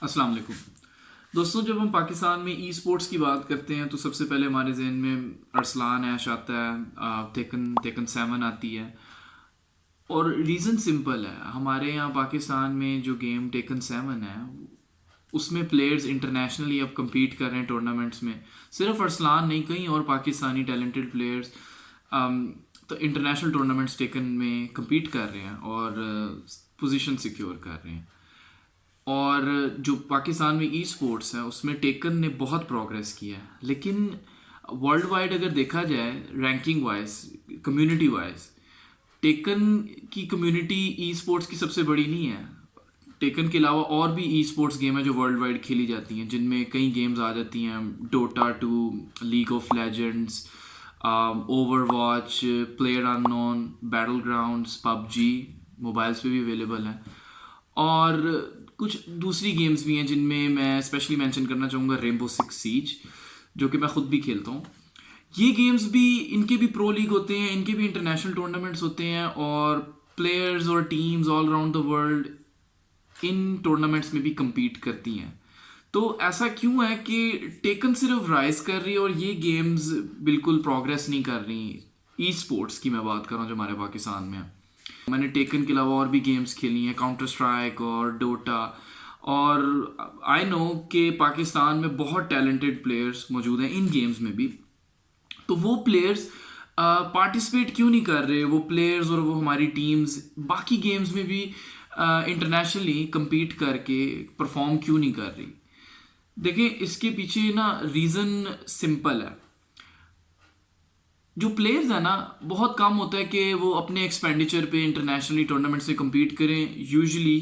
अस्सलाम वालेकुम दोस्तों। जब हम पाकिस्तान में ई स्पोर्ट्स की बात करते हैं तो सबसे पहले हमारे जहन में अरसलान ऐश आता है, टेकन टेकन 7 आती है। और रीज़न सिंपल है, हमारे यहाँ पाकिस्तान में जो गेम टेकन 7 है उसमें प्लेयर्स इंटरनेशनली अब compete कर रहे हैं टूर्नामेंट्स में। सिर्फ अरसलान नहीं, कई और पाकिस्तानी टैलेंटेड प्लेयर्स तो इंटरनेशनल टूर्नामेंट्स टेकन में compete कर रहे हैं और पोजीशन सिक्योर कर रहे हैं। और जो पाकिस्तान में ई स्पोर्ट्स है उसमें टेकन ने बहुत प्रोग्रेस किया है, लेकिन वर्ल्ड वाइड अगर देखा जाए ranking wise, community wise, taken की कम्युनिटी ई स्पोर्ट्स की सबसे बड़ी नहीं है। टेकन के अलावा और भी ई स्पोर्ट्स गेम है जो वर्ल्ड वाइड खेली जाती हैं, जिनमें कई गेम्स आ जाती हैं, Dota 2, League of Legends, Overwatch, Player Unknown, Battle Grounds, PUBG mobiles पे भी अवेलेबल है। और कुछ दूसरी गेम्स भी हैं जिनमें मैं स्पेशली मेंशन करना चाहूँगा रेनबो सिक्स सीज, जो कि मैं खुद भी खेलता हूँ। ये गेम्स भी, इनके भी प्रो लीग होते हैं, इनके भी इंटरनेशनल टूर्नामेंट्स होते हैं और प्लेयर्स और teams all around the world in tournaments में भी compete करती हैं। तो ऐसा क्यों है कि टेकन सिर्फ राइज कर रही है और ये गेम्स बिल्कुल प्रोग्रेस नहीं कर रही? ई स्पोर्ट्स की मैं बात कर रहा हूँ जो हमारे पाकिस्तान में है। मैंने टेकन के अलावा और भी गेम्स खेली हैं, काउंटर स्ट्राइक और डोटा। और आई नो कि पाकिस्तान में बहुत टैलेंटेड प्लेयर्स मौजूद हैं इन गेम्स में भी। तो वो प्लेयर्स पार्टिसिपेट क्यों नहीं कर रहे? वो प्लेयर्स और वो हमारी टीम्स बाकी गेम्स में भी इंटरनेशनली compete करके परफॉर्म क्यों नहीं कर रही? देखिए, इसके पीछे ना रीज़न सिंपल है। जो प्लेयर्स है ना, बहुत कम होता है कि वो अपने एक्सपेंडिचर पे इंटरनेशनली टूर्नामेंट्स में compete करें। यूजुअली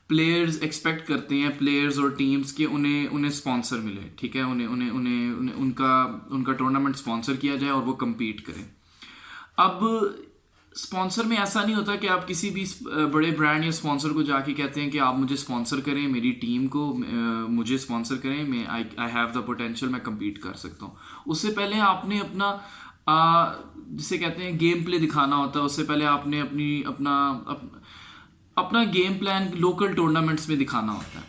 प्लेयर्स एक्सपेक्ट करते हैं, प्लेयर्स और टीम्स के उन्हें उन्हें स्पॉन्सर मिले, ठीक है, उन्हें उन्हें उन्हें उन्हें उनका उनका टूर्नामेंट स्पॉन्सर किया जाए और वो compete करें। अब स्पॉन्सर में ऐसा नहीं होता कि आप किसी भी बड़े ब्रांड या स्पॉन्सर को जाके कहते हैं कि आप मुझे स्पॉन्सर करें, मेरी टीम को मुझे स्पॉन्सर करें, मैं आई हैव द पोटेंशियल, मैं compete कर सकता हूँ। उससे पहले आपने अपना जिसे कहते हैं गेम प्ले दिखाना होता है। उससे पहले आपने अपना गेम प्लान लोकल टूर्नामेंट्स में दिखाना होता है,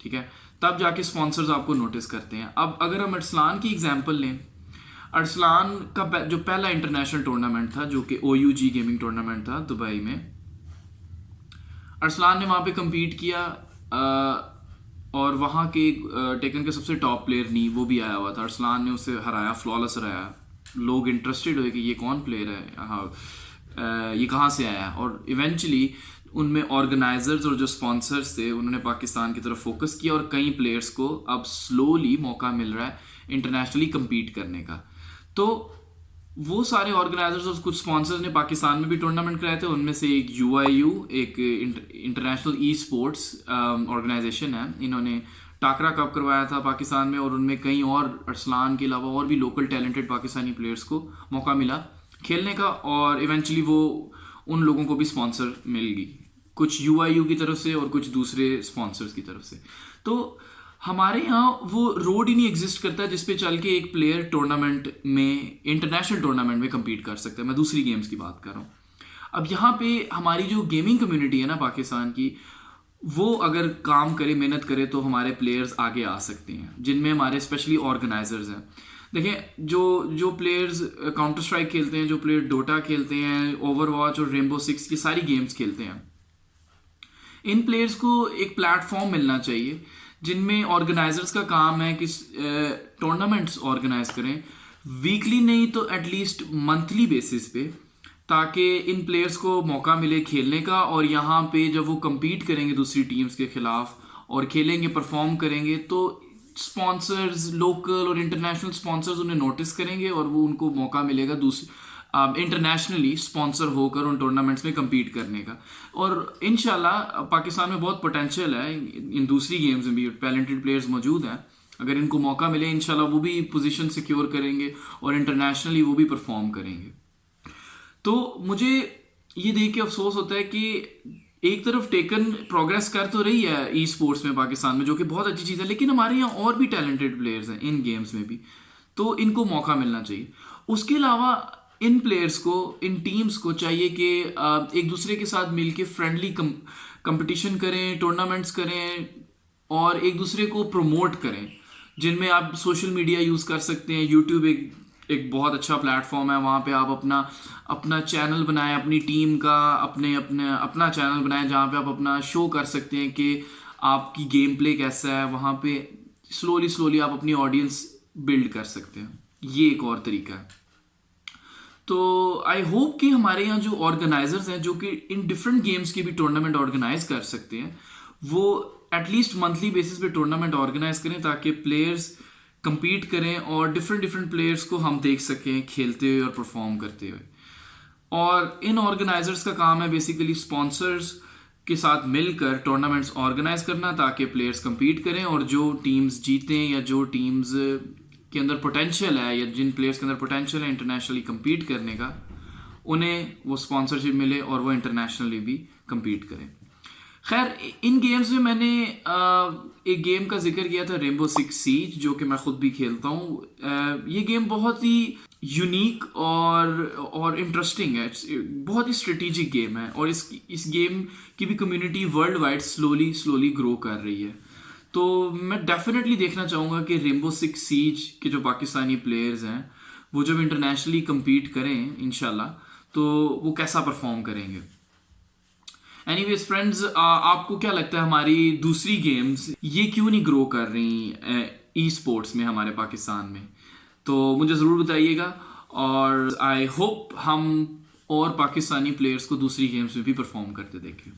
ठीक है, तब जाके स्पॉन्सर्स आपको नोटिस करते हैं। अब अगर हम अरसलान की एग्जांपल लें, अरसलान का जो पहला इंटरनेशनल टूर्नामेंट था जो कि OUG गेमिंग टूर्नामेंट था दुबई में, अरसलान ने वहाँ पे compete किया और वहाँ के टेकन के सबसे टॉप प्लेयर नहीं, वो भी आया हुआ था। अरसलान ने उसे हराया, फ्लॉलेस हराया। लोग इंटरेस्टेड हुए कि ये कौन प्लेयर है, हाँ, ये कहाँ से आया। और इवेंचुअली उनमें ऑर्गेनाइजर्स और जो स्पॉन्सर्स थे उन्होंने पाकिस्तान की तरफ फोकस किया और कई प्लेयर्स को अब स्लोली मौका मिल रहा है इंटरनेशनली compete करने का। तो वो सारे ऑर्गेनाइजर्स और कुछ स्पॉन्सर्स ने पाकिस्तान में भी टूर्नामेंट कराए थे। उनमें से एक UIU, एक इंटरनेशनल ई स्पोर्ट्स ऑर्गेनाइजेशन है, इन्होंने टाकरा कप करवाया था पाकिस्तान में और उनमें कई और अरसलान के अलावा और भी लोकल टैलेंटेड पाकिस्तानी प्लेयर्स को मौका मिला खेलने का। और इवेंचुअली वो उन लोगों को भी स्पॉन्सर मिल गई, कुछ UIU की तरफ से और कुछ दूसरे स्पॉन्सर्स की तरफ से। तो हमारे यहाँ वो रोड ही नहीं एग्जिस्ट करता जिस पे चल के एक प्लेयर टूर्नामेंट में, इंटरनेशनल टूर्नामेंट में compete कर सकता है। मैं दूसरी गेम्स की बात कर रहा हूँ। अब यहाँ पे हमारी जो गेमिंग कम्युनिटी है ना पाकिस्तान की, वो अगर काम करे, मेहनत करे, तो हमारे प्लेयर्स आगे आ सकते हैं, जिनमें हमारे स्पेशली ऑर्गेनाइजर्स हैं। देखें, जो प्लेयर्स काउंटर स्ट्राइक खेलते हैं, जो प्लेयर डोटा खेलते हैं, ओवरवॉच और रेनबो सिक्स की सारी गेम्स खेलते हैं, इन प्लेयर्स को एक प्लेटफॉर्म मिलना चाहिए जिनमें ऑर्गेनाइजर्स का काम है कि टूर्नामेंट्स ऑर्गेनाइज करें, वीकली नहीं तो एटलीस्ट मंथली बेसिस पे, ताकि इन प्लेयर्स को मौका मिले खेलने का। और यहाँ पे जब वो compete करेंगे दूसरी टीम्स के खिलाफ और खेलेंगे, परफॉर्म करेंगे, तो स्पॉन्सर्स, लोकल और इंटरनेशनल स्पॉन्सर्स उन्हें नोटिस करेंगे और वो उनको मौका मिलेगा इंटरनेशनली स्पॉन्सर होकर उन टूर्नामेंट्स में compete करने का। और इंशाल्लाह पाकिस्तान में बहुत पोटेंशियल है, इन दूसरी गेम्स में भी टैलेंटेड प्लेयर्स मौजूद हैं। अगर इनको मौका मिले इंशाल्लाह वो भी पोजीशन सिक्योर करेंगे और इंटरनेशनली वो भी परफॉर्म करेंगे। तो मुझे ये देख के अफसोस होता है कि एक तरफ टेकन प्रोग्रेस कर तो रही है ई स्पोर्ट्स में पाकिस्तान में, जो कि बहुत अच्छी चीज़ है, लेकिन हमारे यहाँ और भी टैलेंटेड प्लेयर्स हैं इन गेम्स में भी, तो इनको मौका मिलना चाहिए। उसके अलावा इन प्लेयर्स को, इन टीम्स को चाहिए कि एक दूसरे के साथ मिलके फ्रेंडली कंपटीशन करें, टूर्नामेंट्स करें, और एक दूसरे को प्रमोट करें, जिनमें आप सोशल मीडिया यूज़ कर सकते हैं। यूट्यूब एक एक बहुत अच्छा प्लेटफॉर्म है, वहाँ पे आप अपना अपना चैनल बनाएं, अपनी टीम का अपने अपने अपना चैनल बनाएं जहाँ पे आप अपना शो कर सकते हैं कि आपकी गेम प्ले कैसा है। वहाँ पे स्लोली स्लोली आप अपनी ऑडियंस बिल्ड कर सकते हैं। ये एक और तरीका है। तो आई होप कि हमारे यहाँ जो ऑर्गेनाइजर्स हैं जो कि इन डिफरेंट गेम्स की भी टूर्नामेंट ऑर्गेनाइज कर सकते हैं, वो एटलीस्ट मंथली बेसिस पे टूर्नामेंट ऑर्गेनाइज करें ताकि प्लेयर्स compete करें और डिफरेंट डिफरेंट प्लेयर्स को हम देख सकें खेलते हुए और परफॉर्म करते हुए। और इन ऑर्गेनाइजर्स का काम है बेसिकली स्पॉन्सर्स के साथ मिलकर टूर्नामेंट्स ऑर्गेनाइज करना ताकि प्लेयर्स compete करें, और जो टीम्स जीतें या जो टीम्स के अंदर पोटेंशियल है या जिन प्लेयर्स के अंदर पोटेंशियल है इंटरनेशनली compete करने का, उन्हें वो स्पॉन्सरशिप मिले और वो इंटरनेशनली भी compete करें। खैर, इन गेम्स में मैंने एक गेम का जिक्र किया था, रेनबो सिक्स सीज, जो कि मैं खुद भी खेलता हूँ। ये गेम बहुत ही यूनिक और इंटरेस्टिंग है। बहुत ही स्ट्रेटेजिक गेम है और इस गेम की भी community world wide slowly slowly grow कर रही है। तो मैं डेफिनेटली देखना चाहूँगा कि रेनबो सिक्स सीज के जो पाकिस्तानी प्लेयर्स हैं वो जब इंटरनेशनली compete करें इंशाल्लाह, तो वो कैसा परफॉर्म करेंगे। एनीवेज फ्रेंड्स, आपको क्या लगता है हमारी दूसरी गेम्स ये क्यों नहीं ग्रो कर रही ई स्पोर्ट्स में हमारे पाकिस्तान में? तो मुझे ज़रूर बताइएगा, और आई होप हम और पाकिस्तानी प्लेयर्स को दूसरी गेम्स में भी परफॉर्म करते देखें।